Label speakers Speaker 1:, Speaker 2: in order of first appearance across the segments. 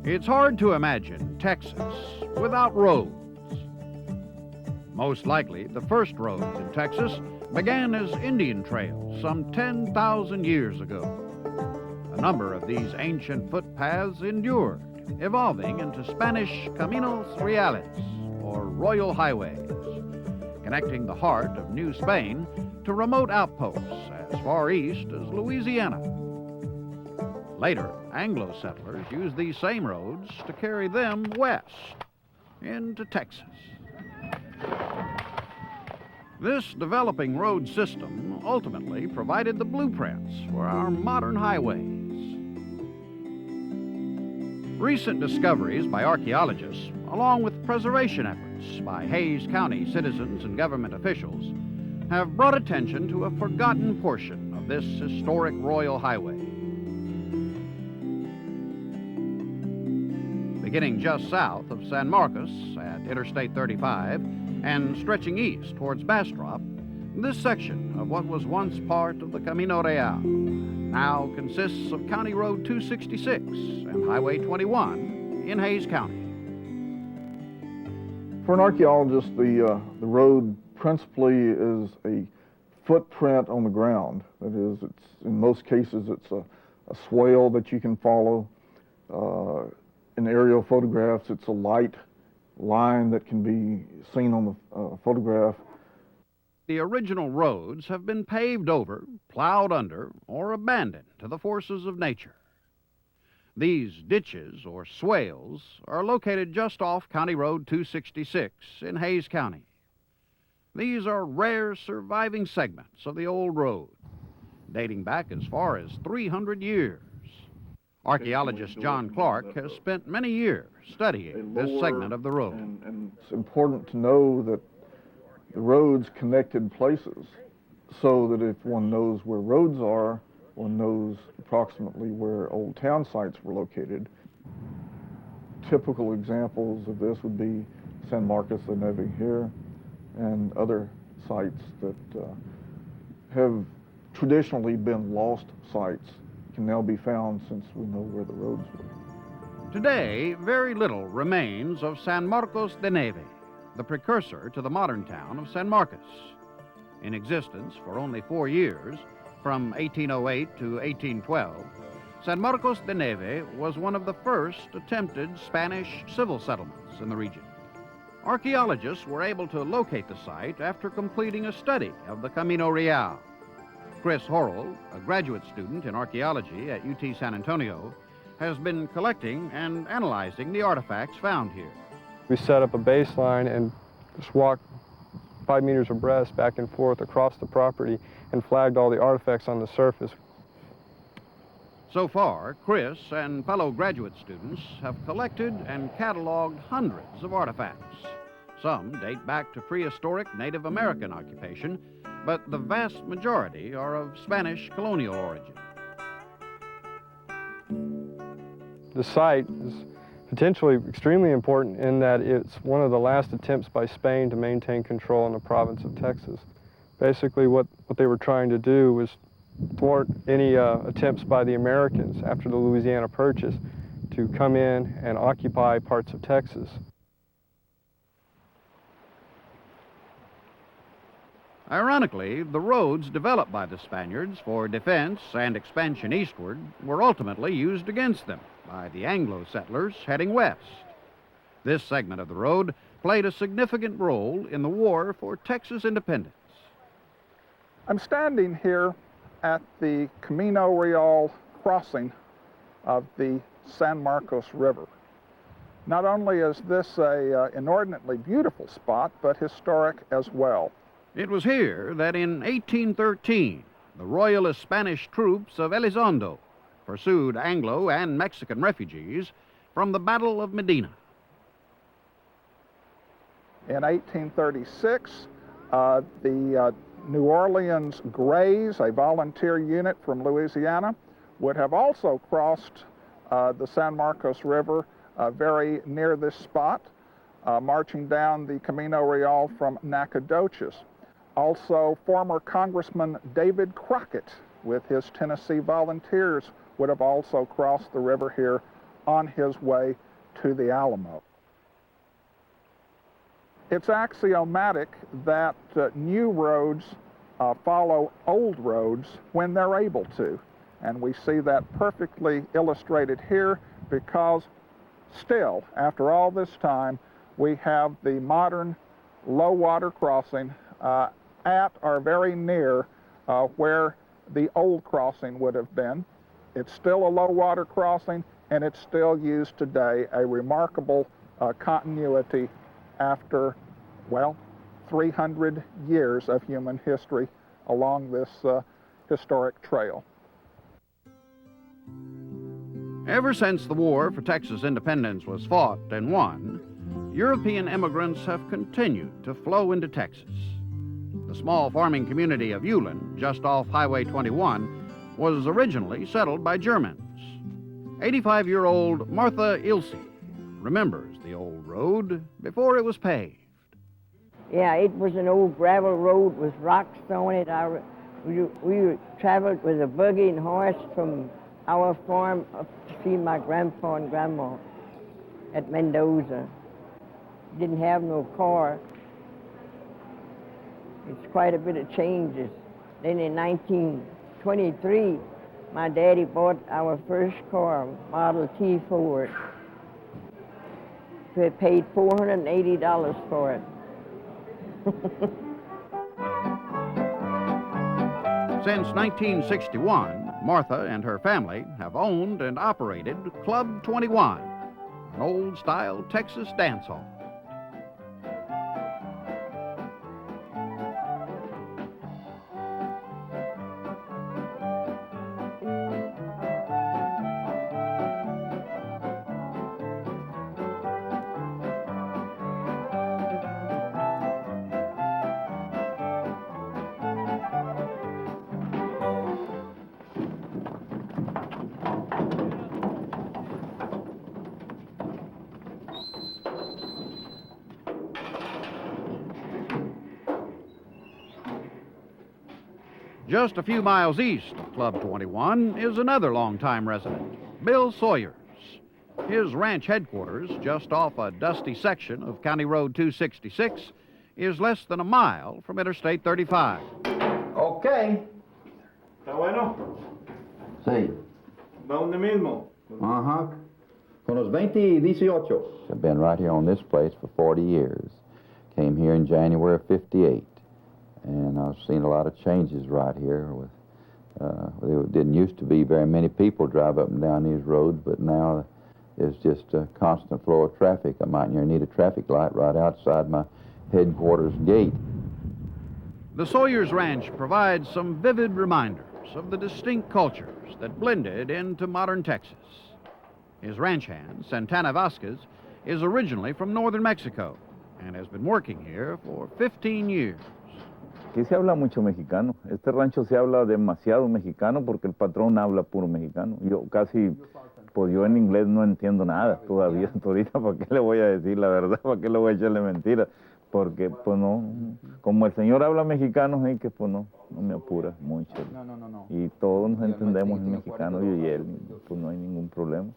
Speaker 1: It's hard to imagine Texas without roads. Most likely, the first roads in Texas began as Indian trails some 10,000 years ago. A number of these ancient footpaths endured, evolving into Spanish Caminos Reales, or royal highways, connecting the heart of New Spain to remote outposts as far east as Louisiana. Later, Anglo settlers used these same roads to carry them west into Texas. This developing road system ultimately provided the blueprints for our modern highways. Recent discoveries by archaeologists, along with preservation efforts by Hays County citizens and government officials, have brought attention to a forgotten portion of this historic royal highway. Beginning just south of San Marcos at Interstate 35 and stretching east towards Bastrop, this section of what was once part of the Camino Real now consists of County Road 266 and Highway 21 in Hays County.
Speaker 2: For an archaeologist, the road principally is a footprint on the ground. That is, in most cases, it's a swale that you can follow. In aerial photographs, it's a light line that can be seen on the photograph.
Speaker 1: The original roads have been paved over, plowed under, or abandoned to the forces of nature. These ditches, or swales, are located just off County Road 266 in Hays County. These are rare surviving segments of the old road, dating back as far as 300 years. Archaeologist John Clark has spent many years studying this segment of the road.
Speaker 2: And it's important to know that the roads connected places so that if one knows where roads are, one knows approximately where old town sites were located. Typical examples of this would be San Marcos de Neve here and other sites that have traditionally been lost sites can now be found since we know where the roads were.
Speaker 1: Today, very little remains of San Marcos de Neve, the precursor to the modern town of San Marcos. In existence for only 4 years, from 1808 to 1812, San Marcos de Neve was one of the first attempted Spanish civil settlements in the region. Archaeologists were able to locate the site after completing a study of the Camino Real. Chris Horrell, a graduate student in archaeology at UT San Antonio, has been collecting and analyzing the artifacts found here.
Speaker 3: We set up a baseline and just walked 5 meters abreast back and forth across the property and flagged all the artifacts on the surface.
Speaker 1: So far, Chris and fellow graduate students have collected and cataloged hundreds of artifacts. Some date back to prehistoric Native American occupation, but the vast majority are of Spanish colonial origin.
Speaker 3: The site is potentially extremely important in that it's one of the last attempts by Spain to maintain control in the province of Texas. Basically what they were trying to do was thwart any attempts by the Americans after the Louisiana Purchase to come in and occupy parts of Texas.
Speaker 1: Ironically, the roads developed by the Spaniards for defense and expansion eastward were ultimately used against them by the Anglo settlers heading west. This segment of the road played a significant role in the war for Texas independence.
Speaker 4: I'm standing here at the Camino Real crossing of the San Marcos River. Not only is this an inordinately beautiful spot, but historic as well.
Speaker 1: It was here that in 1813, the royalist Spanish troops of Elizondo pursued Anglo and Mexican refugees from the Battle of Medina.
Speaker 4: In 1836, the New Orleans Grays, a volunteer unit from Louisiana, would have also crossed the San Marcos River very near this spot, marching down the Camino Real from Nacogdoches. Also, former Congressman David Crockett with his Tennessee Volunteers would have also crossed the river here on his way to the Alamo. It's axiomatic that new roads follow old roads when they're able to. And we see that perfectly illustrated here because still, after all this time, we have the modern low water crossing at or very near where the old crossing would have been. It's still a low water crossing, and it's still used today, a remarkable continuity after, well, 300 years of human history along this historic trail.
Speaker 1: Ever since the war for Texas independence was fought and won, European immigrants have continued to flow into Texas. The small farming community of Ulen, just off Highway 21, was originally settled by Germans. 85-year-old Martha Ilse remembers the old road before it was paved.
Speaker 5: Yeah, it was an old gravel road with rocks on it. We traveled with a buggy and horse from our farm up to see my grandpa and grandma at Mendoza. Didn't have no car. It's quite a bit of changes. Then in 1923, my daddy bought our first car, Model T Ford. We paid $480 for it.
Speaker 1: Since 1961, Martha and her family have owned and operated Club 21, an old-style Texas dance hall. Just a few miles east of Club 21 is another longtime resident, Bill Sawyers. His ranch headquarters, just off a dusty section of County Road 266, is less than a mile from Interstate 35.
Speaker 6: Okay.
Speaker 7: ¿Está bueno?
Speaker 6: Sí.
Speaker 7: ¿Dónde mismo?
Speaker 6: Uh-huh. Con los 20 y 18.
Speaker 8: I've been right here on this place for 40 years. Came here in January of '58. And I've seen a lot of changes right here. There didn't used to be very many people drive up and down these roads, but now there's just a constant flow of traffic. I might need a traffic light right outside my headquarters gate.
Speaker 1: The Sawyers Ranch provides some vivid reminders of the distinct cultures that blended into modern Texas. His ranch hand, Santana Vasquez, is originally from northern Mexico and has been working here for 15 years.
Speaker 9: Aquí se habla mucho mexicano. Este rancho se habla demasiado mexicano porque el patrón habla puro mexicano. Yo casi, pues yo en inglés no entiendo nada todavía. Ahorita, ¿para qué le voy a decir la verdad? ¿Para qué le voy a echarle mentiras? Porque, pues no, como el señor habla mexicano, es que pues no me apura mucho. No. Y todos nos entendemos en mexicano, yo y él, pues no hay ningún problema.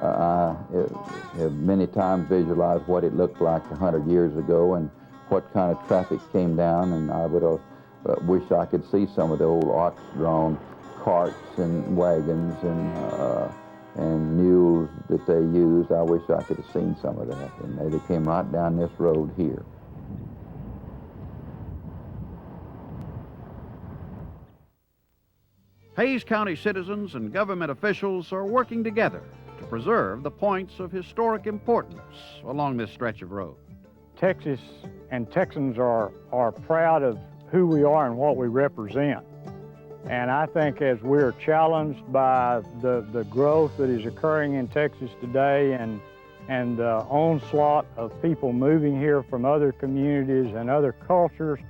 Speaker 8: I have many times visualized what it looked like 100 years ago and what kind of traffic came down, and I would wish I could see some of the old ox-drawn carts and wagons and mules that they used. I wish I could have seen some of that, and they came right down this road here.
Speaker 1: Hays County citizens and government officials are working together to preserve the points of historic importance along this stretch of road.
Speaker 10: Texas and Texans are proud of who we are and what we represent. And I think as we're challenged by the growth that is occurring in Texas today and the onslaught of people moving here from other communities and other cultures,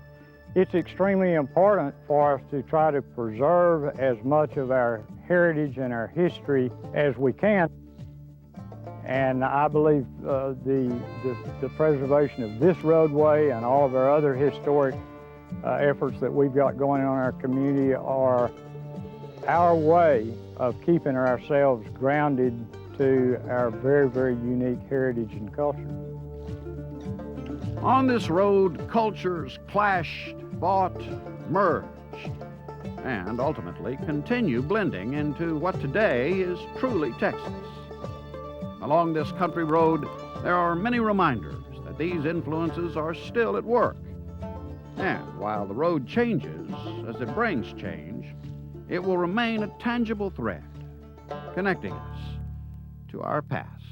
Speaker 10: it's extremely important for us to try to preserve as much of our heritage and our history as we can. And I believe the preservation of this roadway and all of our other historic efforts that we've got going on in our community are our way of keeping ourselves grounded to our very, very unique heritage and culture.
Speaker 1: On this road, cultures clashed, fought, merged, and ultimately continue blending into what today is truly Texas. Along this country road, there are many reminders that these influences are still at work. And while the road changes as it brings change, it will remain a tangible thread connecting us to our past.